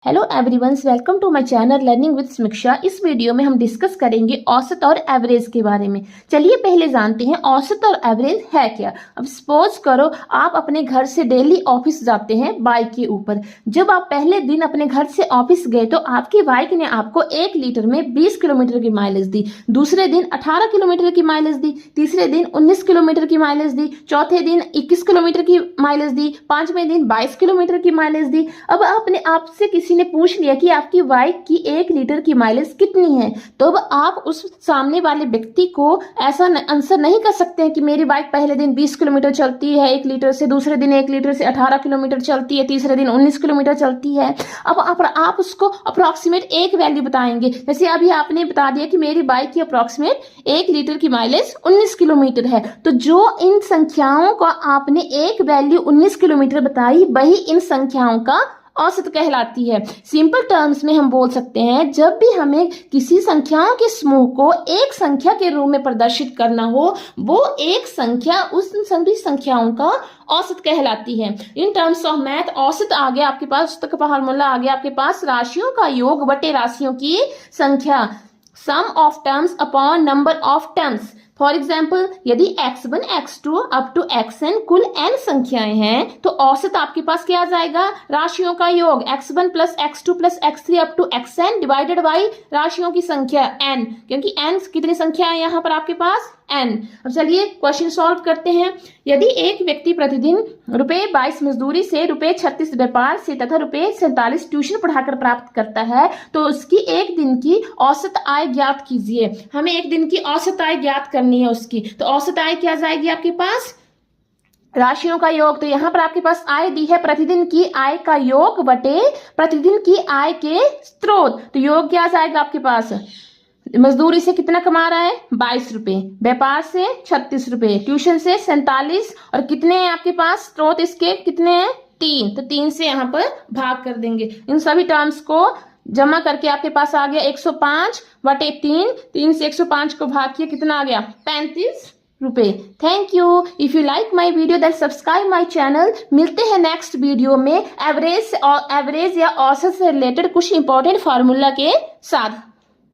Hello everyone, welcome to my channel learning with Sameeksha. इस video में हम डिस्कस करेंगे औसत और एवरेज के बारे में। चलिए पहले जानते हैं औसत और एवरेज है क्या। अब सपोज करो आप अपने घर से डेली ऑफिस जाते हैं बाइक के ऊपर। जब आप पहले दिन अपने घर से ऑफिस गए तो आपकी बाइक ने आपको 1 लीटर में 20 किलोमीटर की माइलेज दी, दूसरे दिन 18 किलोमीटर की माइलेज दी, तीसरे दिन 19 किलोमीटर की माइलेज दी, चौथे दिन 21 किलोमीटर की माइलेज दी, पांचवें दिन 22 किलोमीटर की माइलेज दी। अब आपने आपसे किसी ने पूछ लिया कि आपकी बाइक की 1 लीटर की माइलेज कितनी है, तो अब आप उस सामने वाले व्यक्ति को ऐसा आंसर नहीं कर सकते हैं कि मेरी बाइक पहले दिन 20 किलोमीटर चलती है 1 लीटर से, दूसरे दिन 1 लीटर से 18 किलोमीटर चलती है, तीसरे दिन 19 किलोमीटर चलती है। अब आप उसको अप्रोक्सीमेट एक वैल्यू बताएंगे। जैसे अभी आपने बता दिया कि मेरी बाइक की अप्रोक्सीमेट 1 लीटर की माइलेज 19 किलोमीटर है, तो जो इन संख्याओं का आपने एक वैल्यू 19 किलोमीटर बताई वही इन संख्याओं का औसत कहलाती है। सिंपल टर्म्स में हम बोल सकते हैं, जब भी हमें किसी संख्याओं के समूह को एक संख्या के रूप में प्रदर्शित करना हो, वो एक संख्या उस सभी संख्याओं का औसत कहलाती है। इन टर्म्स ऑफ मैथ औसत आ गया आपके पास, औसत का फार्मूला आ गया आपके पास राशियों का योग बटे राशियों की संख्या, sum of terms upon number of terms. For example, यदि x1 x2 up to xn कुल n संख्याएं हैं तो औसत आपके पास क्या आ जाएगा, राशियों का योग x1 plus x2 plus x3 up to xn divided by राशियों की संख्या n, क्योंकि n कितनी संख्या है यहाँ पर आपके पास n। अब चलिए क्वेश्चन सॉल्व करते हैं। यदि एक व्यक्ति प्रतिदिन ₹22 मजदूरी से ₹36 व्यापार से तथा ₹47 ट्यूशन पढ़ाकर प्राप्त करता है तो उसकी एक दिन की औसत आय ज्ञात कीजिए। हमें एक दिन की औसत आय ज्ञात करनी है उसकी, तो औसत आय क्या जाएगी आपके पास, राशियों का योग। तो यहाँ पर आपके पास आय दी है प्रतिदिन की आय का योग बटे प्रतिदिन की आय के स्रोत, तो योग क्या जाएगा आपके पास, मजदूरी से कितना कमा रहा है 22 रुपए, व्यापार से 36 रुपए, ट्यूशन से 47, और कितने हैं आपके पास स्रोत इसके कितने हैं 3, तो 3 से यहाँ पर भाग कर देंगे। इन सभी टर्म्स को जमा करके आपके पास आ गया 105 बटे 3, 3 से 105 को भाग किया कितना आ गया 35 रुपए। Thank you. If you like my video then subscribe my channel. मिलते हैं नेक्स्ट वीडियो में एवरेज या औसत से रिलेटेड कुछ इंपॉर्टेंट फार्मूला के साथ।